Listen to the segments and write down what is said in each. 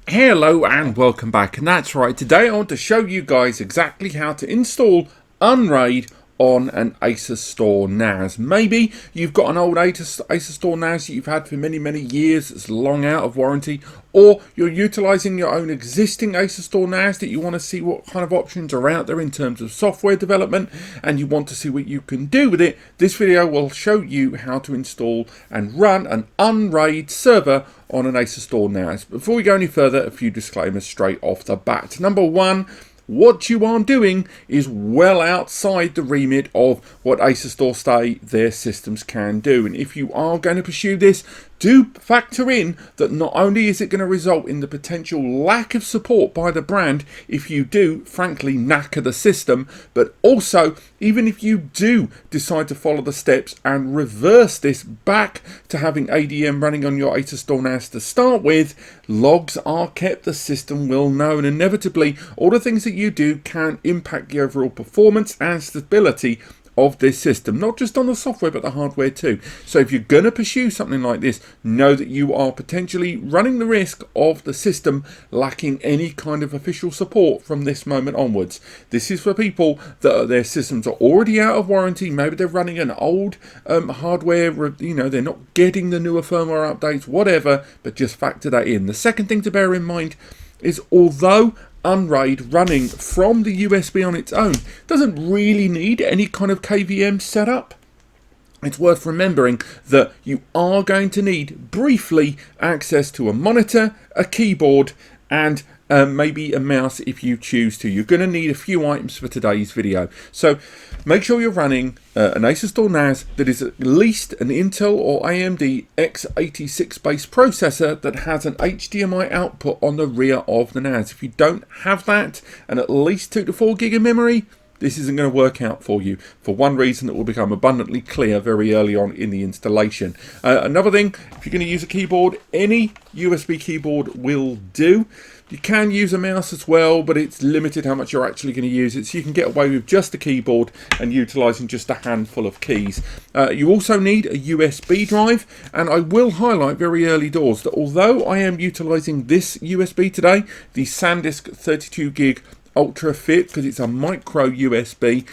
Hello and welcome back, and that's right, today I want to show you guys exactly how to install UnRAID on an Asustor NAS. Maybe you've got an old Asustor NAS that you've had for many years, it's long out of warranty, or you're utilizing your own existing Asustor NAS that you want to see what kind of options are out there in terms of software development, and you want to see what you can do with it. This video will show you how to install and run an UnRAID server on an Asustor NAS. Before we go any further, a few disclaimers straight off the bat. Number one, what you are doing is well outside the remit of what Asustor say their systems can do. And if you are going to pursue this, do factor in that not only is it going to result in the potential lack of support by the brand if you do, frankly, knacker the system, but also, even if you do decide to follow the steps and reverse this back to having ADM running on your Asustor NAS to start with, logs are kept, the system will know, and inevitably, all the things that you do can impact the overall performance and stability of this system, not just on the software but the hardware too. So if you're going to pursue something like this, know that you are potentially running the risk of the system lacking any kind of official support from this moment onwards. This is for people that their systems are already out of warranty, maybe they're running an old hardware, you know, they're not getting the newer firmware updates, whatever, but just factor that in. The second thing to bear in mind is, although UnRAID running from the USB on its own doesn't really need any kind of KVM setup, it's worth remembering that you are going to need briefly access to a monitor, a keyboard, and maybe a mouse if you choose to. You're going to need a few items for today's video. So make sure you're running an Asustor NAS that is at least an Intel or AMD x86 based processor that has an HDMI output on the rear of the NAS. If you don't have that and at least 2 to 4 gig of memory, this isn't going to work out for you, for one reason that will become abundantly clear very early on in the installation. Another thing, if you're going to use a keyboard, any USB keyboard will do. You can use a mouse as well, but it's limited how much you're actually going to use it, so you can get away with just a keyboard and utilising just a handful of keys. You also need a USB drive, and I will highlight very early doors that although I am utilising this USB today, the SanDisk 32 gig Ultra Fit, because it's a micro USB,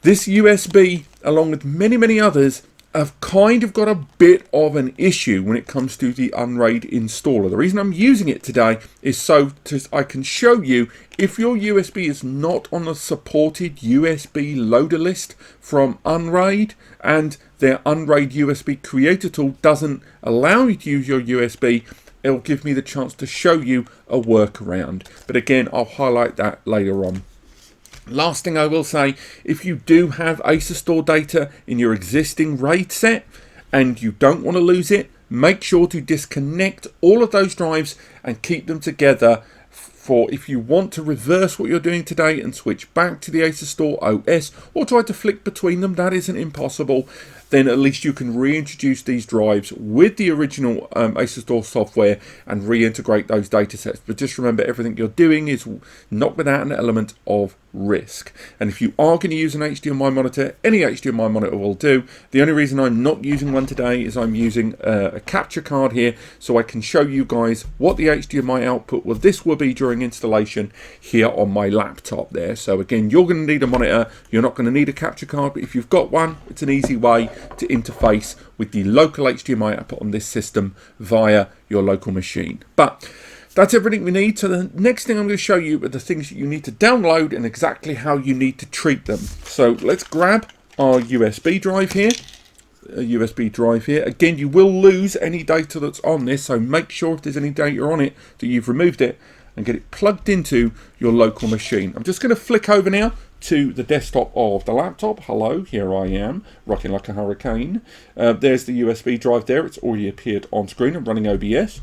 this USB, along with many others, have kind of got a bit of an issue when it comes to the UnRAID installer. The reason I'm using it today is so I can show you if your USB is not on the supported USB loader list from UnRAID and their UnRAID USB creator tool doesn't allow you to use your USB, it'll give me the chance to show you a workaround. But again, I'll highlight that later on. Last thing I will say, if you do have Asustor data in your existing RAID set and you don't want to lose it, make sure to disconnect all of those drives and keep them together for if you want to reverse what you're doing today and switch back to the Asustor OS or try to flick between them. That isn't impossible. Then at least you can reintroduce these drives with the original Asustor software and reintegrate those data sets. But just remember, everything you're doing is not without an element of risk. And if you are going to use an HDMI monitor, any HDMI monitor will do. The only reason I'm not using one today is I'm using a capture card here so I can show you guys what the HDMI output of this will be during installation here on my laptop there. So again, you're going to need a monitor, you're not going to need a capture card, but if you've got one, it's an easy way to interface with the local HDMI output on this system via your local machine. But that's everything we need. So the next thing I'm going to show you are the things that you need to download and exactly how you need to treat them. So let's grab our USB drive here. Again, you will lose any data that's on this, so make sure if there's any data on it that you've removed it and get it plugged into your local machine. I'm just going to flick over now to the desktop of the laptop. Hello, here I am, rocking like a hurricane. There's the USB drive there. It's already appeared on screen. I'm running OBS.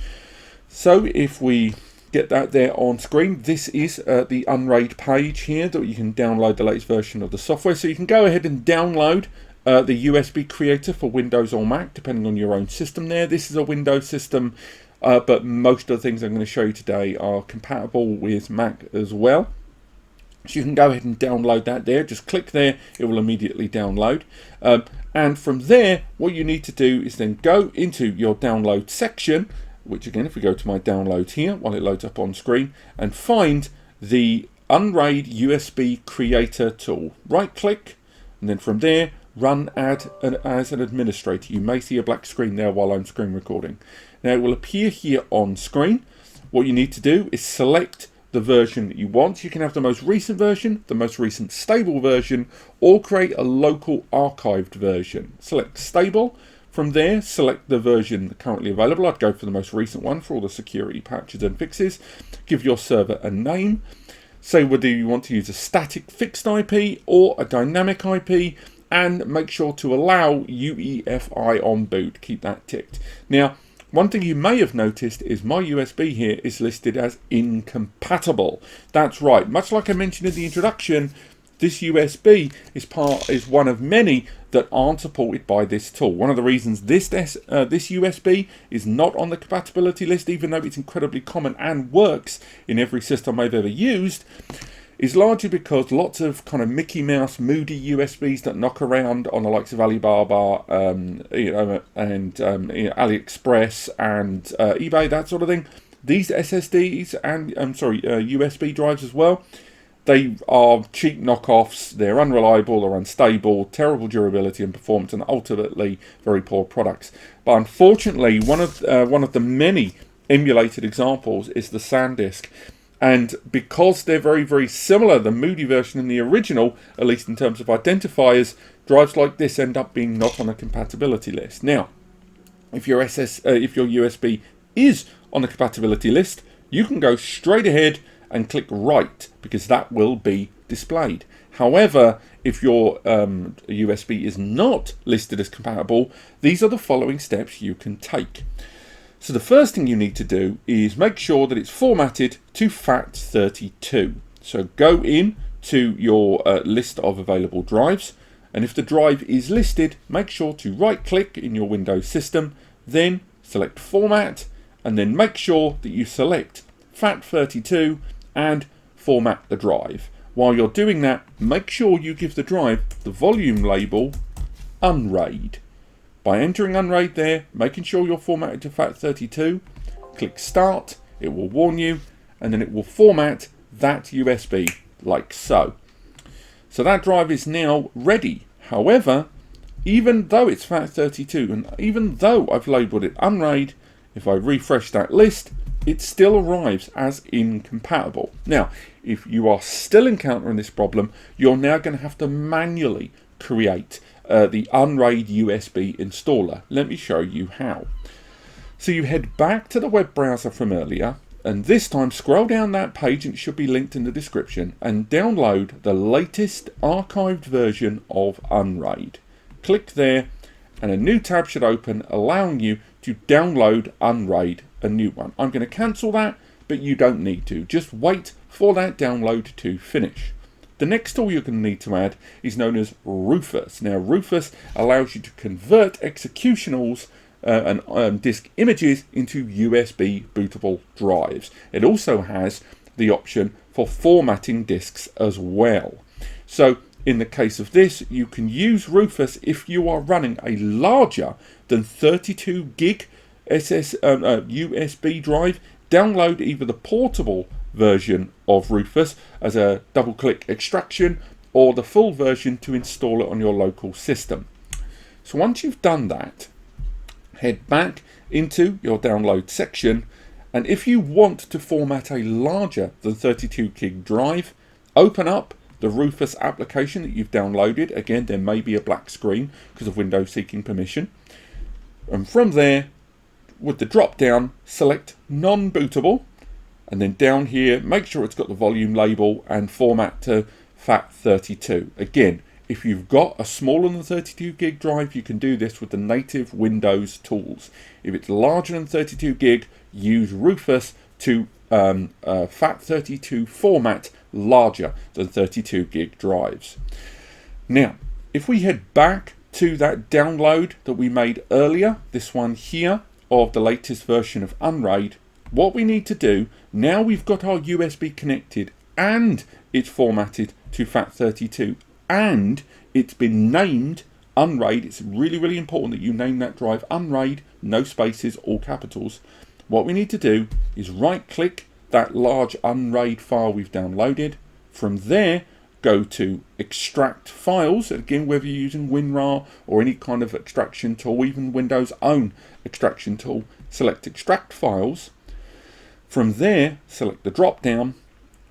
So if we get that there on screen, this is the UnRAID page here that you can download the latest version of the software. So you can go ahead and download the USB creator for Windows or Mac, depending on your own system there. This is a Windows system, but most of the things I'm going to show you today are compatible with Mac as well. So you can go ahead and download that there. Just click there, it will immediately download. And from there, what you need to do is then go into your download section which again, if we go to my downloads here, while it loads up on screen, and find the UnRAID USB Creator tool. Right click, and then from there, run as an administrator. You may see a black screen there while I'm screen recording. Now it will appear here on screen. What you need to do is select the version that you want. You can have the most recent version, the most recent stable version, or create a local archived version. Select stable. From there, select the version currently available. I'd go for the most recent one for all the security patches and fixes. Give your server a name. Say whether you want to use a static fixed IP or a dynamic IP, and make sure to allow UEFI on boot. Keep that ticked. Now, one thing you may have noticed is my USB here is listed as incompatible. That's right. Much like I mentioned in the introduction, this USB is one of many that aren't supported by this tool. One of the reasons this USB is not on the compatibility list, even though it's incredibly common and works in every system I've ever used, is largely because lots of kind of Mickey Mouse moody USBs that knock around on the likes of Alibaba, AliExpress and eBay, that sort of thing. These SSDs and USB drives as well, they are cheap knockoffs. They're unreliable, they're unstable, terrible durability and performance, and ultimately very poor products. But unfortunately, one of the many emulated examples is the SanDisk. And because they're very, very similar, the Moody version and the original, at least in terms of identifiers, drives like this end up being not on a compatibility list. Now, if your USB is on the compatibility list, you can go straight ahead and click Write, because that will be displayed. However, if your USB is not listed as compatible, these are the following steps you can take. So the first thing you need to do is make sure that it's formatted to FAT32. So go in to your list of available drives, and if the drive is listed, make sure to right click in your Windows system, then select Format, and then make sure that you select FAT32 and format the drive. While you're doing that, make sure you give the drive the volume label UnRAID. By entering UnRAID there, making sure you're formatted to FAT32, click Start, it will warn you, and then it will format that USB like so. So that drive is now ready. However, even though it's FAT32, and even though I've labelled it UnRAID, if I refresh that list, it still arrives as incompatible. Now, if you are still encountering this problem, you're now going to have to manually create the UnRAID USB installer. Let me show you how. So you head back to the web browser from earlier, and this time scroll down that page, and it should be linked in the description, and download the latest archived version of UnRAID. Click there, and a new tab should open, allowing you to download UnRAID, a new one. I'm going to cancel that, but you don't need to. Just wait for that download to finish. The next tool you're going to need to add is known as Rufus. Now, Rufus allows you to convert executionals and disk images into USB bootable drives. It also has the option for formatting disks as well. So, in the case of this, you can use Rufus if you are running a larger than 32 gig USB drive. Download either the portable version of Rufus as a double-click extraction, or the full version to install it on your local system. So once you've done that, head back into your download section, and if you want to format a larger than 32 gig drive, open up the Rufus application that you've downloaded. Again, there may be a black screen because of Windows seeking permission, and from there, with the drop down, select non-bootable, and then down here, make sure it's got the volume label and format to FAT32. Again, if you've got a smaller than 32 gig drive, you can do this with the native Windows tools. If it's larger than 32 gig, use Rufus to FAT32 format larger than 32 gig drives. Now, if we head back to that download that we made earlier, this one here, of the latest version of UnRAID, what we need to do, now we've got our USB connected and it's formatted to FAT32 and it's been named UnRAID. It's really, really important that you name that drive UnRAID, no spaces, all capitals. what we need to do is right click that large UnRAID file we've downloaded. From there, go to extract files. Again, whether you're using WinRAR or any kind of extraction tool, even Windows' own extraction tool, select extract files. From there, select the drop down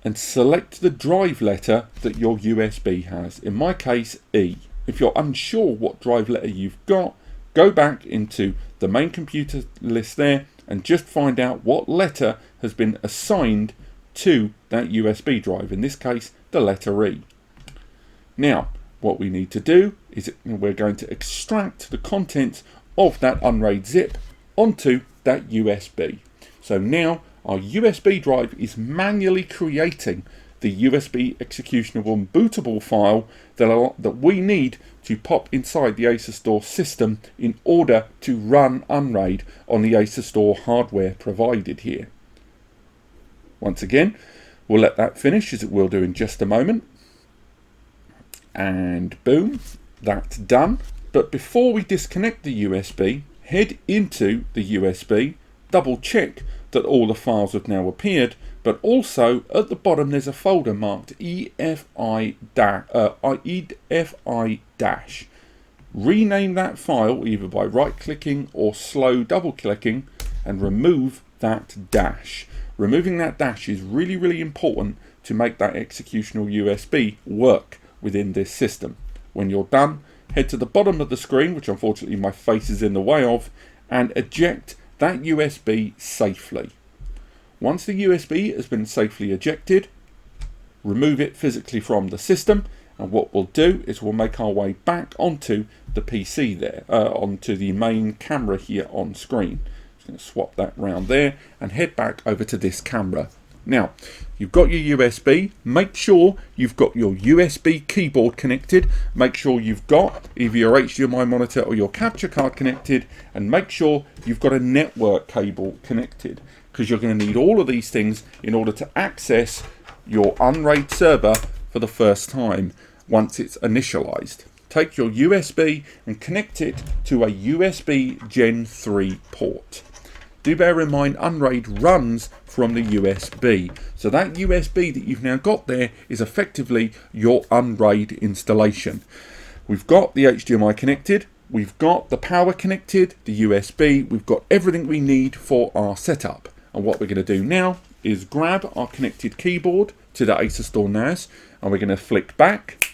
and select the drive letter that your USB has. In my case, E. If you're unsure what drive letter you've got, go back into the main computer list there and just find out what letter has been assigned to that USB drive. In this case, the letter E. Now, what we need to do is we're going to extract the contents of that UnRAID zip onto that USB. So now our USB drive is manually creating the USB executionable and bootable file that we need to pop inside the Asustor system in order to run UnRAID on the Asustor hardware provided here. Once again, we'll let that finish, as it will do in just a moment. And boom, that's done. But before we disconnect the USB, head into the USB, double check that all the files have now appeared, but also at the bottom there's a folder marked EFI-. Rename that file either by right clicking or slow double clicking and remove that dash. Removing that dash is really important to make that executional USB work within this system. When you're done, head to the bottom of the screen, which unfortunately my face is in the way of, and eject that USB safely. Once the USB has been safely ejected, remove it physically from the system, and what we'll do is we'll make our way back onto the PC there, onto the main camera here on screen. Just going to swap that round there and head back over to this camera. Now, you've got your USB. Make sure you've got your USB keyboard connected. Make sure you've got either your HDMI monitor or your capture card connected, and make sure you've got a network cable connected, because you're going to need all of these things in order to access your UnRAID server for the first time once it's initialized. Take your USB and connect it to a USB Gen 3 port. Do bear in mind UnRAID runs from the USB. So that USB that you've now got there is effectively your UnRAID installation. We've got the HDMI connected, we've got the power connected, the USB, we've got everything we need for our setup. And what we're going to do now is grab our connected keyboard to the Asustor NAS, and we're going to flick back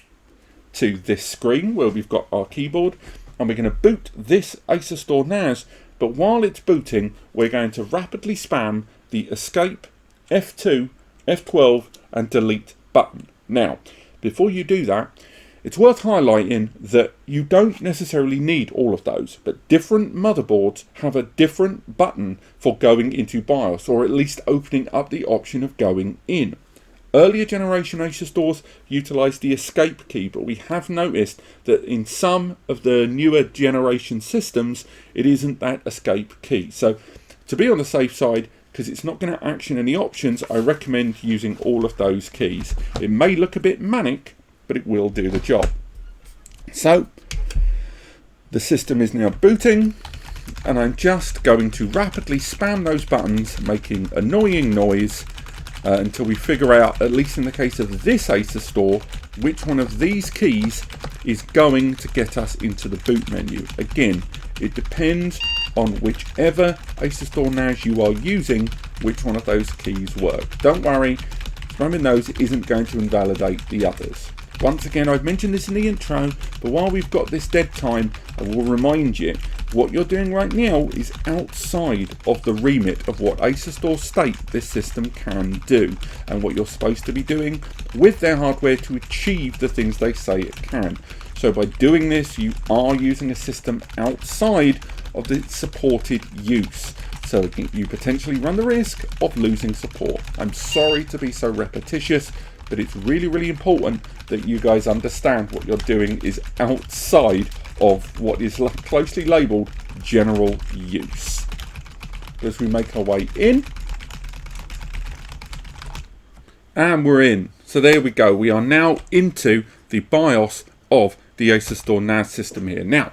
to this screen where we've got our keyboard, and we're going to boot this Asustor NAS. But while it's booting, we're going to rapidly spam the escape, F2, F12 and delete button. Now, before you do that, it's worth highlighting that you don't necessarily need all of those, but different motherboards have a different button for going into BIOS, or at least opening up the option of going in. Earlier generation Asustors utilised the escape key, but we have noticed that in some of the newer generation systems, it isn't that escape key. So to be on the safe side, because it's not going to action any options, I recommend using all of those keys. It may look a bit manic, but it will do the job. So the system is now booting, and I'm just going to rapidly spam those buttons, making annoying noise, until we figure out, at least in the case of this Asustor, which one of these keys is going to get us into the boot menu. Again, it depends on whichever Asustor NAS you are using, which one of those keys work. Don't worry, spamming those isn't going to invalidate the others. Once again, I've mentioned this in the intro, but while we've got this dead time, I will remind you, what you're doing right now is outside of the remit of what Asustor state this system can do, and what you're supposed to be doing with their hardware to achieve the things they say it can. So by doing this, you are using a system outside of the supported use. So you potentially run the risk of losing support. I'm sorry to be so repetitious, but it's really important that you guys understand what you're doing is outside of what is closely labelled general use. As we make our way in, and we're in. So there we go. We are now into the BIOS of the Asustor NAS system here. Now,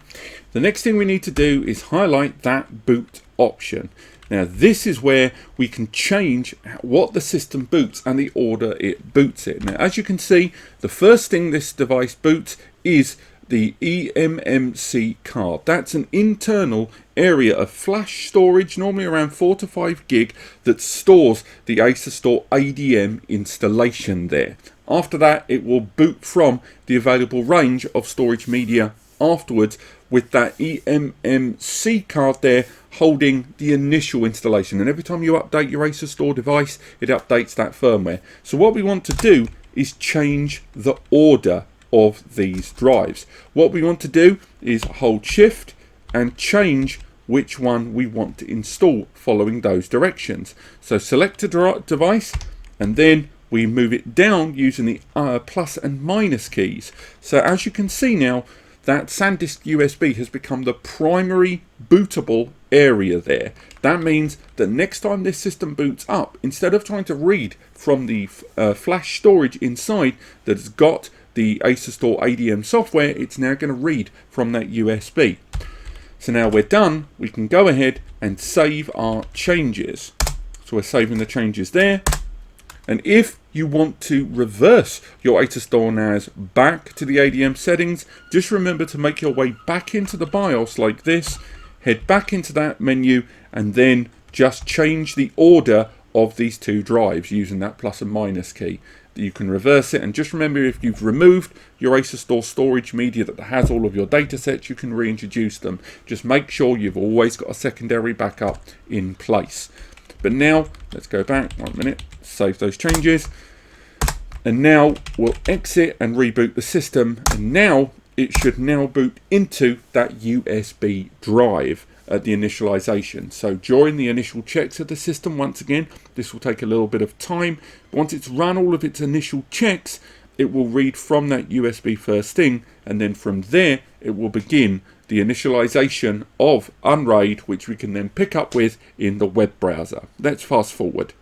the next thing we need to do is highlight that boot option. Now this is where we can change what the system boots and the order it boots it. Now as you can see, the first thing this device boots is the eMMC card. That's an internal area of flash storage, normally around 4 to 5 gig, that stores the Asustor ADM installation there. After that, it will boot from the available range of storage media afterwards, with that eMMC card there holding the initial installation. And every time you update your Asustor device, it updates that firmware. So what we want to do is change the order of these drives. What we want to do is hold shift and change which one we want to install following those directions. So select a device and then we move it down using the plus and minus keys. So as you can see now, that SanDisk USB has become the primary bootable area there. That means that next time this system boots up, instead of trying to read from the flash storage inside that has got the Asustor ADM software, it's now going to read from that USB. So now we're done, we can go ahead and save our changes. So we're saving the changes there. And if you want to reverse your Asustor NAS back to the ADM settings, just remember to make your way back into the BIOS like this, head back into that menu, and then just change the order of these two drives using that plus and minus key. You can reverse it, and just remember, if you've removed your Asustor storage media that has all of your data sets, you can reintroduce them. Just make sure you've always got a secondary backup in place. But now let's go back 1 minute, save those changes, and now we'll exit and reboot the system, and now it should now boot into that USB drive at the initialization. So during the initial checks of the system, once again, this will take a little bit of time. Once it's run all of its initial checks, it will read from that USB first thing, and then from there it will begin the initialization of UnRAID, which we can then pick up with in the web browser. Let's fast forward.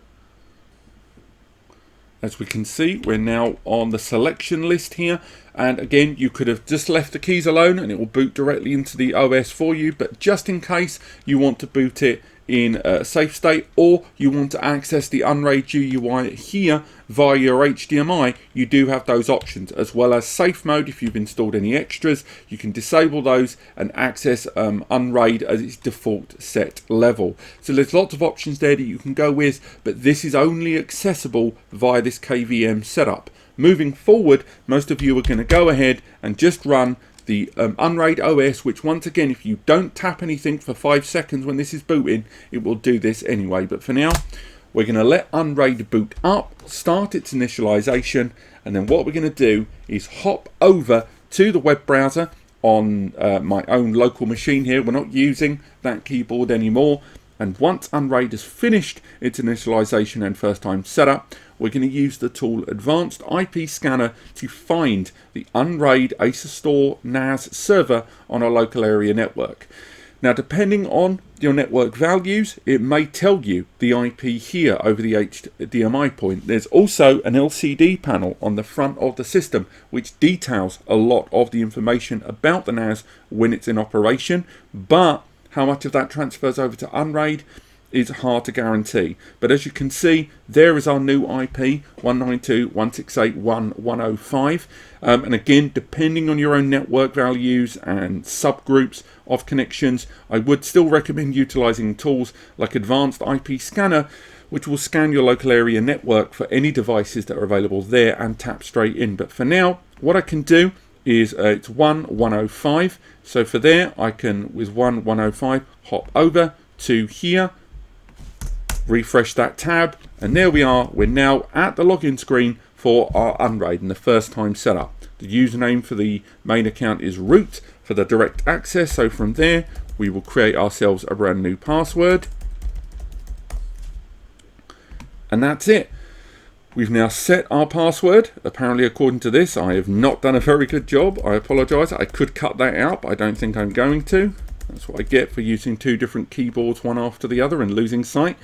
As we can see, we're now on the selection list here, and again, you could have just left the keys alone and it will boot directly into the OS for you, but just in case you want to boot it in a safe state, or you want to access the UnRAID GUI here via your HDMI, you do have those options, as well as safe mode. If you've installed any extras, you can disable those and access UnRAID at its default set level. So there's lots of options there that you can go with, but this is only accessible via this KVM setup. Moving forward, most of you are going to go ahead and just run the UnRAID OS, which once again, if you don't tap anything for 5 seconds when this is booting, it will do this anyway. But for now, we're going to let UnRAID boot up, start its initialization, and then what we're going to do is hop over to the web browser on my own local machine here. We're not using that keyboard anymore. And once UnRAID has finished its initialization and first time setup, we're going to use the tool Advanced IP Scanner to find the UnRAID Asustor NAS server on our local area network. Now, depending on your network values, it may tell you the IP here over the HDMI point. There's also an LCD panel on the front of the system which details a lot of the information about the NAS when it's in operation, but how much of that transfers over to UnRAID is hard to guarantee. But as you can see, there is our new IP, 192.168.1.105. And again, depending on your own network values and subgroups of connections, I would still recommend utilizing tools like Advanced IP Scanner, which will scan your local area network for any devices that are available there and tap straight in. But for now, what I can do is it's 1.105. So for there, I can, with 1.105, hop over to here, refresh that tab, and there we are. We're now at the login screen for our UnRAID and the first time setup. The username for the main account is root for the direct access. So from there, we will create ourselves a brand new password. And that's it. We've now set our password. Apparently, according to this, I have not done a very good job. I apologize. I could cut that out, but I don't think I'm going to. That's what I get for using 2 different keyboards one after the other and losing sight.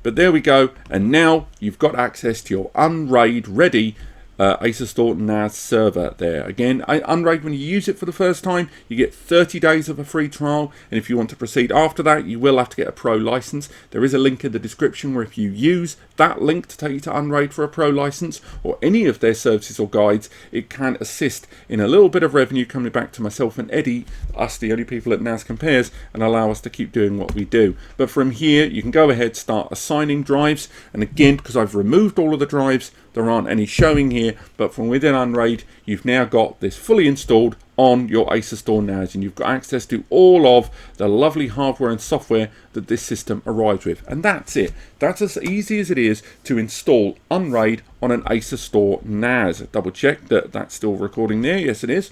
But there we go. And now you've got access to your UnRAID ready Asustor NAS server there. Again, UnRAID, when you use it for the first time, you get 30 days of a free trial, and if you want to proceed after that, you will have to get a pro license. There is a link in the description where if you use that link to take you to UnRAID for a pro license or any of their services or guides, it can assist in a little bit of revenue coming back to myself and Eddie, us the only people at NAS Compares, and allow us to keep doing what we do. But from here, you can go ahead, start assigning drives, and again, because I've removed all of the drives, there aren't any showing here, but from within UnRAID, you've now got this fully installed on your Asustor NAS, and you've got access to all of the lovely hardware and software that this system arrives with. And that's it. That's as easy as it is to install UnRAID on an Asustor NAS. Double check that that's still recording there. Yes, it is.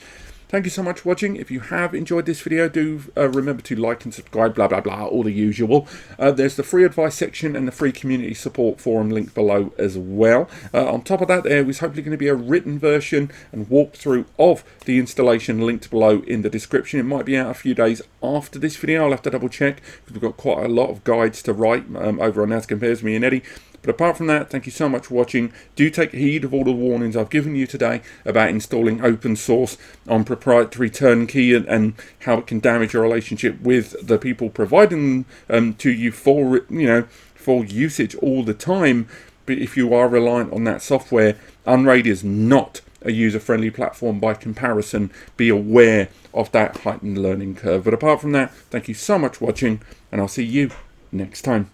Thank you so much for watching. If you have enjoyed this video, do remember to like and subscribe, blah, blah, blah, all the usual. There's the free advice section and the free community support forum linked below as well. On top of that, there is hopefully going to be a written version and walkthrough of the installation linked below in the description. It might be out a few days after this video. I'll have to double check because we've got quite a lot of guides to write over on NAS Compares, me and Eddie. But apart from that, thank you so much for watching. Do take heed of all the warnings I've given you today about installing open source on proprietary turnkey and how it can damage your relationship with the people providing them to you for, for usage all the time. But if you are reliant on that software, UnRAID is not a user-friendly platform by comparison. Be aware of that heightened learning curve. But apart from that, thank you so much for watching, and I'll see you next time.